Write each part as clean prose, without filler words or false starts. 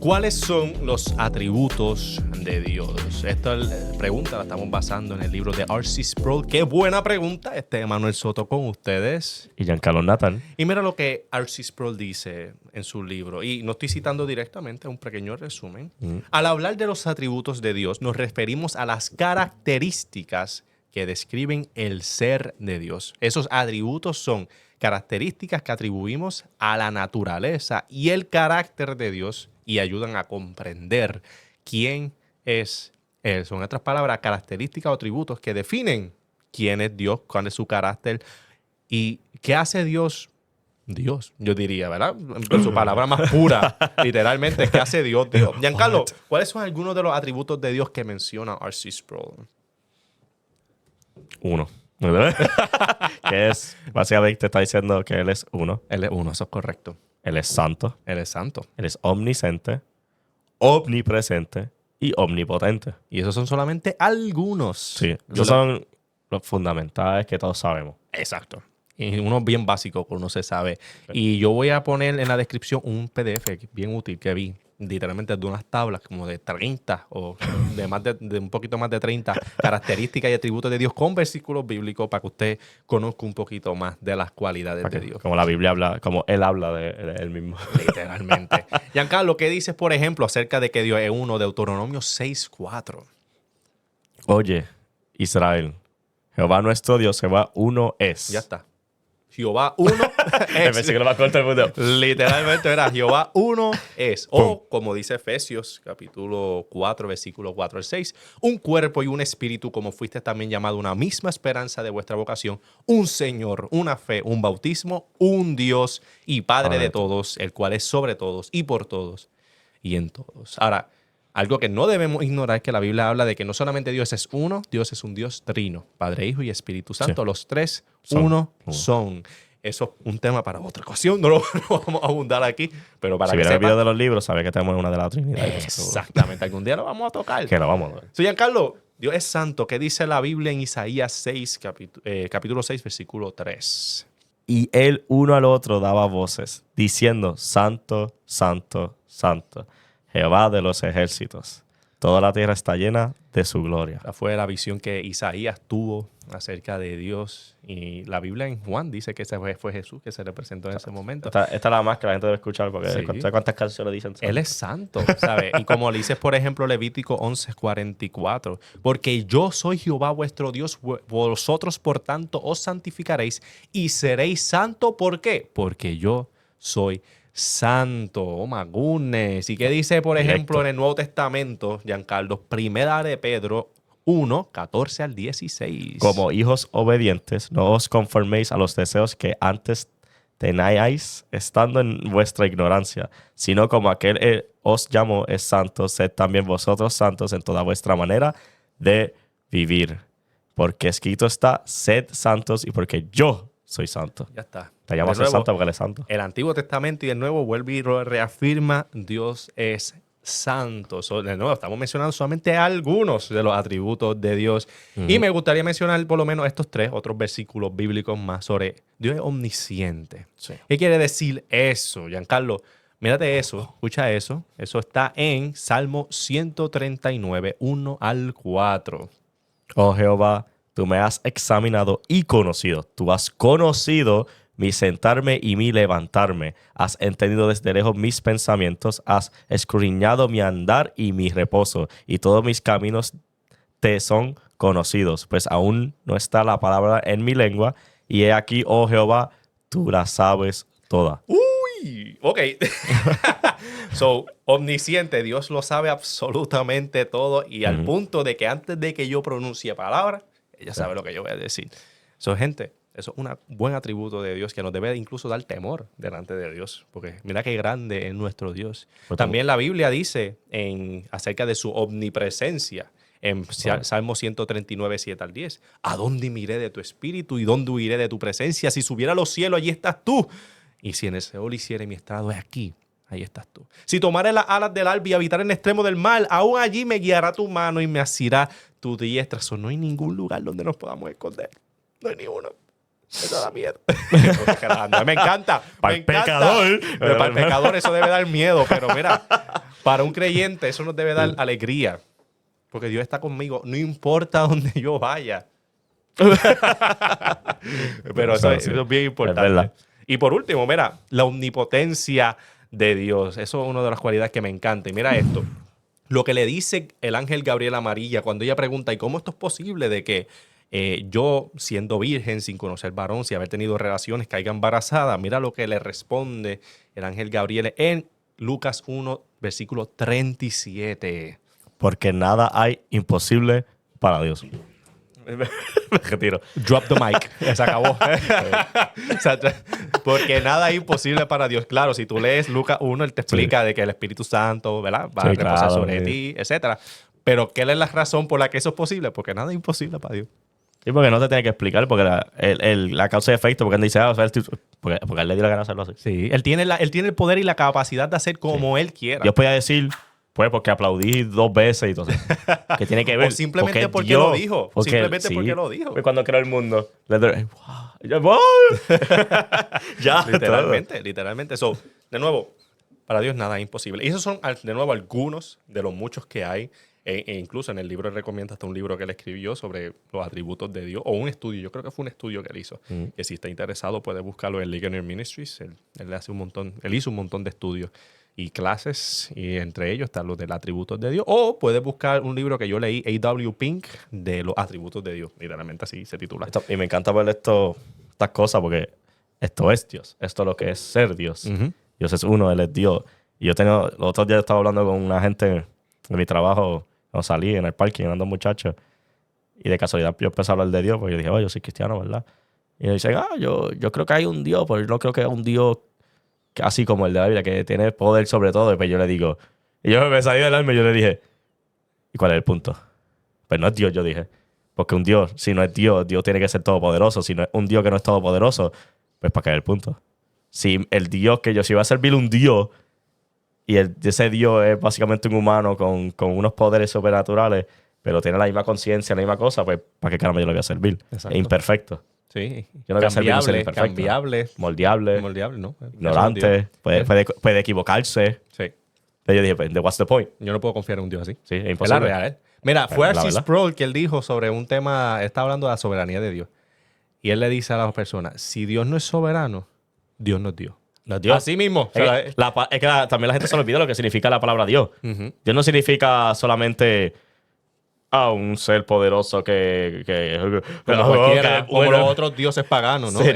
¿Cuáles son los atributos de Dios? Esta pregunta la estamos basando en el libro de R.C. Sproul. ¡Qué buena pregunta! Manuel Soto con ustedes. Y Giancarlo Nathan. Y mira lo que R.C. Sproul dice en su libro. Y no estoy citando directamente, un pequeño resumen. Al hablar de los atributos de Dios, nos referimos a las características que describen el ser de Dios. Esos atributos son características que atribuimos a la naturaleza y el carácter de Dios y ayudan a comprender quién es Él. Son otras palabras, características o atributos que definen quién es Dios, cuál es su carácter y qué hace Dios. Dios, yo diría, ¿verdad? En su palabra más pura, literalmente, ¿qué hace Dios? Giancarlo, ¿cuáles son algunos de los atributos de Dios que menciona R.C. Sproul? Uno. Que es, básicamente está diciendo que Él es uno. Él es uno, eso es correcto. Él es santo. Él es santo. Él es omnisciente, omnipresente y omnipotente. Y esos son solamente algunos. Sí, esos son los fundamentales que todos sabemos. Exacto. Y uno bien básico que uno se sabe. Y yo voy a poner en la descripción un PDF bien útil que vi, literalmente de unas tablas como de 30 o de un poquito más de 30 características y atributos de Dios con versículos bíblicos para que usted conozca un poquito más de las cualidades de Dios. Como la Biblia habla, como Él habla de Él mismo. Literalmente. Giancarlo, ¿qué dices, por ejemplo, acerca de que Dios es uno? Deuteronomio 6:4. Oye, Israel, Jehová nuestro Dios, Jehová uno es. Ya está. Jehová uno es. El versículo más corto del mundo. Literalmente era Jehová uno es. O, como dice Efesios, capítulo 4, versículo 4 al 6, un cuerpo y un espíritu, como fuiste también llamado, una misma esperanza de vuestra vocación, un Señor, una fe, un bautismo, un Dios y Padre de todos, el cual es sobre todos y por todos y en todos. Ahora, algo que no debemos ignorar es que la Biblia habla de que no solamente Dios es uno, Dios es un Dios trino, Padre, Hijo y Espíritu Santo. Sí. Los tres uno son. Eso es un tema para otra ocasión, no lo vamos a abundar aquí, pero para si que viene el video de los libros, sabe que tenemos una de la Trinidad. Exactamente, algún día lo vamos a tocar. Que lo vamos a ver. So, Giancarlo, Dios es santo. ¿Qué dice la Biblia en Isaías 6, capítulo 6, versículo 3? Y él uno al otro daba voces, diciendo, Santo, Santo, Santo, Jehová de los ejércitos. Toda la tierra está llena de su gloria. Esa fue la visión que Isaías tuvo acerca de Dios. Y la Biblia en Juan dice que ese fue Jesús que se le presentó en ese momento. Esta es la más que la gente debe escuchar porque sí. ¿Sabes cuántas canciones dicen? Él es santo, ¿sabes? Y como le dices, por ejemplo, Levítico 11:44. Porque yo soy Jehová vuestro Dios, vosotros por tanto os santificaréis y seréis santo. ¿Por qué? Porque yo soy santo. Oh my goodness. ¿Y qué dice, por ejemplo, en el Nuevo Testamento, Giancarlo? Primera de Pedro 1, 14 al 16. Como hijos obedientes, no os conforméis a los deseos que antes teníais estando en vuestra ignorancia, sino como aquel os llamó es santo, sed también vosotros santos en toda vuestra manera de vivir. Porque escrito está, sed santos y porque yo soy santo. Ya está. Te llamas a ser santo porque él es santo. El Antiguo Testamento y el Nuevo vuelve y reafirma Dios es santo. De nuevo, estamos mencionando solamente algunos de los atributos de Dios. Y me gustaría mencionar por lo menos estos tres otros versículos bíblicos más sobre Dios es omnisciente. Sí. ¿Qué quiere decir eso, Giancarlo? Mírate eso, escucha eso. Eso está en Salmo 139, 1 al 4. Oh Jehová, tú me has examinado y conocido. Tú has conocido mi sentarme y mi levantarme. Has entendido desde lejos mis pensamientos. Has escudriñado mi andar y mi reposo. Y todos mis caminos te son conocidos. Pues aún no está la palabra en mi lengua. Y he aquí, oh Jehová, tú la sabes toda. Uy, ok. So, omnisciente, Dios lo sabe absolutamente todo. Y al punto de que antes de que yo pronuncie palabra, ella sabe lo que yo voy a decir. So, gente, eso es un buen atributo de Dios que nos debe incluso dar temor delante de Dios. Porque mira qué grande es nuestro Dios. También la Biblia dice acerca de su omnipresencia en Salmo 139, 7 al 10. ¿A dónde miré de tu espíritu y dónde huiré de tu presencia? Si subiera a los cielos, allí estás tú. Y si en el Seol hiciere mi estrado, es aquí. Ahí estás tú. Si tomare las alas del alba y habitar en el extremo del mar, aún allí me guiará tu mano y me asirá tu diestra. No hay ningún lugar donde nos podamos esconder. No hay ni uno. Eso da miedo. Me encanta. Para me el encanta. pecador. Pero para el pecador eso debe dar miedo. Pero mira, para un creyente eso nos debe dar alegría. Porque Dios está conmigo. No importa dónde yo vaya. Pero eso es bien Es importante. verdad. Y por último, mira, la omnipotencia de Dios. Eso es una de las cualidades que me encanta. Y mira esto. Lo que le dice el ángel Gabriel a María cuando ella pregunta, ¿y cómo esto es posible de que yo, siendo virgen, sin conocer varón, sin haber tenido relaciones, caiga embarazada? Mira lo que le responde el ángel Gabriel en Lucas 1, versículo 37. Porque nada hay imposible para Dios. Me retiro. Drop the mic. Se acabó. O sea, porque nada es imposible para Dios. Claro, si tú lees Lucas 1, él te explica de que el Espíritu Santo, ¿verdad?, va a reposar sobre ti, etc. Pero ¿qué es la razón por la que eso es posible? Porque nada es imposible para Dios. Sí, porque no te tiene que explicar, porque la causa y efecto, porque él dice, porque él le dio la gana de hacerlo así. Sí, él tiene el poder y la capacidad de hacer como él quiera. Dios podía decir, pues porque aplaudí 2 veces y todo eso. Que tiene que ver. O simplemente porque lo dijo. Simplemente porque lo dijo. Pues cuando creó el mundo. ¡Wow! Ya. Literalmente. So, de nuevo, para Dios nada es imposible. Y esos son, de nuevo, algunos de los muchos que hay. E incluso en el libro recomienda hasta un libro que él escribió sobre los atributos de Dios. O un estudio. Yo creo que fue un estudio que él hizo. Que si está interesado puede buscarlo en Ligonier Ministries. Él hizo un montón de estudios y clases, y entre ellos están los de los atributos de Dios. O puedes buscar un libro que yo leí, A.W. Pink, de los atributos de Dios. Literalmente así se titula. Y me encanta ver estas cosas porque esto es Dios. Esto es lo que es ser Dios. Dios es uno, Él es Dios. Y los otros días estaba hablando con una gente en mi trabajo, cuando salí en el parque, andando muchachos. Y de casualidad yo empecé a hablar de Dios, porque yo dije, yo soy cristiano, ¿verdad? Y me dicen, yo creo que hay un Dios, pero yo no creo que es un Dios así como el de la Biblia, que tiene poder sobre todo. Y pues yo le digo, y yo me salí del alma y yo le dije, ¿y cuál es el punto? Pues no es Dios, yo dije. Porque un Dios, si no es Dios, Dios tiene que ser todopoderoso. Si no es un Dios que no es todopoderoso, pues ¿para qué es el punto? Si el Dios que yo, si va a servir un Dios, y ese Dios es básicamente un humano con unos poderes sobrenaturales, pero tiene la misma conciencia, la misma cosa, pues ¿para qué caramba yo le voy a servir? Exacto. Es imperfecto. Sí. Yo no voy a servir un ser Cambiable, imperfecto. cambiable. Moldeable, ¿no? ignorante, puede equivocarse. Sí. Entonces yo dije, pues, what's the point? Yo no puedo confiar en un Dios así. Sí, es Es la imposible. real. Mira, fue La R.C. verdad. Sproul que él dijo sobre un tema, está hablando de la soberanía de Dios. Y él le dice a las personas, si Dios no es soberano, Dios no es Dios. No, Dios. Así mismo. Es que también la gente se le olvida lo que significa la palabra Dios. Dios no significa solamente un ser poderoso como cualquiera, como los otros dioses paganos, ¿no? Sí,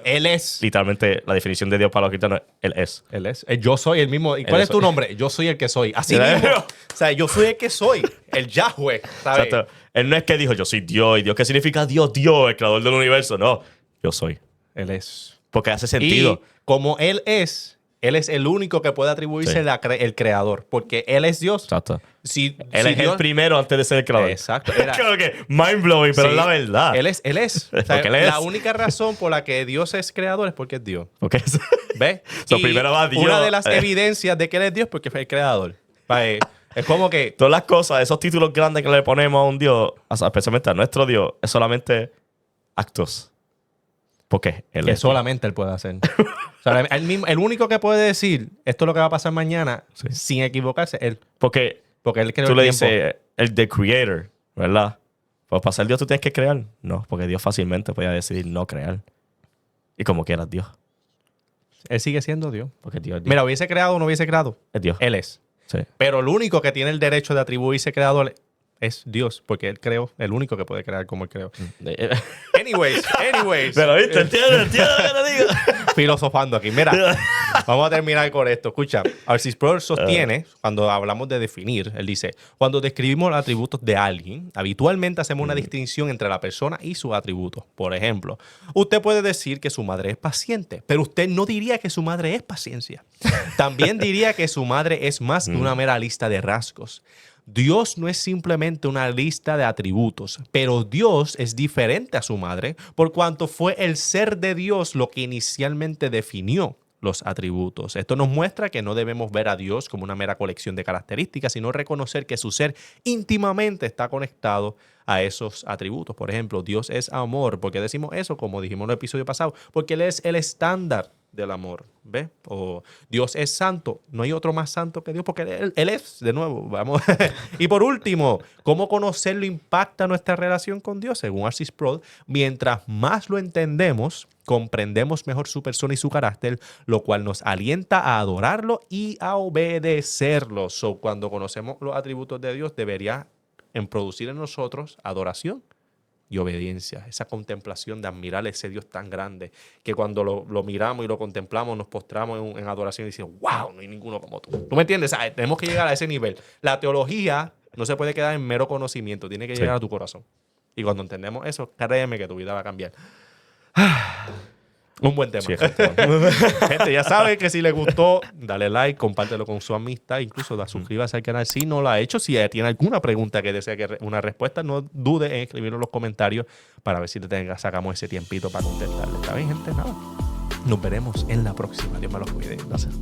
Él es. Literalmente, la definición de Dios para los cristianos, Él es. Él es. Yo soy el mismo. ¿Y cuál es tu nombre? Yo soy el que soy. Así mismo. O sea, yo soy el que soy. El Yahweh. ¿Sabes? Exacto. Él no es que dijo, yo soy Dios. ¿Y Dios qué significa Dios? Dios, el creador del universo. No, yo soy. Él es. Porque hace sentido. Y como Él es el único que puede atribuirse el creador. Porque Él es Dios. Exacto. Si Él es Dios, el primero antes de ser el creador. Exacto. Creo que mind-blowing, pero Sí, es la verdad. Él es. O sea, Porque Él es. La única razón por la que Dios es creador es porque es Dios. Porque es. ¿Ves? So, Y primero va Dios. una de las evidencias de que Él es Dios porque fue el creador. Es como que Todas las cosas, esos títulos grandes que le ponemos a un Dios, especialmente a nuestro Dios, es solamente actos. Porque Él que es. solamente Él puede hacer. O sea, el único que puede decir esto es lo que va a pasar mañana sin equivocarse, Él. Porque Él creó tú el le tiempo. dices, el The Creator, ¿verdad? Pues para ser Dios tú tienes que crear. No, porque Dios fácilmente podía decidir no crear. Y como quieras Dios. Él sigue siendo Dios. Porque Dios es Dios. Mira, hubiese creado o no hubiese creado, Es Dios. Él es. Sí. Pero el único que tiene el derecho de atribuirse creador es Dios, porque Él creó, el único que puede crear como Él creó. Anyways. Pero viste, entiendo lo que te digo. Filosofando aquí. Mira, vamos a terminar con esto. Escucha, R.C. Sproul sostiene, cuando hablamos de definir, él dice, cuando describimos los atributos de alguien, habitualmente hacemos una distinción entre la persona y sus atributos. Por ejemplo, usted puede decir que su madre es paciente, pero usted no diría que su madre es paciencia. También diría que su madre es más que una mera lista de rasgos. Dios no es simplemente una lista de atributos, pero Dios es diferente a su madre por cuanto fue el ser de Dios lo que inicialmente definió los atributos. Esto nos muestra que no debemos ver a Dios como una mera colección de características, sino reconocer que su ser íntimamente está conectado a esos atributos. Por ejemplo, Dios es amor. ¿Por qué decimos eso? Como dijimos en el episodio pasado, porque Él es el estándar del amor. ¿Ve? O Dios es santo. No hay otro más santo que Dios, porque Él es, de nuevo. Vamos. Y por último, ¿cómo conocerlo impacta nuestra relación con Dios? Según R.C. Sproul, mientras más lo entendemos, comprendemos mejor su persona y su carácter, lo cual nos alienta a adorarlo y a obedecerlo. So, cuando conocemos los atributos de Dios, debería producir en nosotros adoración y obediencia. Esa contemplación de admirar a ese Dios tan grande, que cuando lo miramos y lo contemplamos, nos postramos en adoración y decimos, wow, no hay ninguno como tú. ¿Tú me entiendes? ¿Sabes? Tenemos que llegar a ese nivel. La teología no se puede quedar en mero conocimiento, tiene que llegar a tu corazón. Y cuando entendemos eso, créeme que tu vida va a cambiar. Un buen tema. Sí, Gente, ya saben que si les gustó, dale like, compártelo con su amistad, incluso suscríbase al canal si no lo ha hecho. Si tiene alguna pregunta que desea una respuesta, no dude en escribirlo en los comentarios para ver si sacamos ese tiempito para contestarle. ¿Está bien, gente? Nada. Nos veremos en la próxima. Dios me los cuide. Gracias.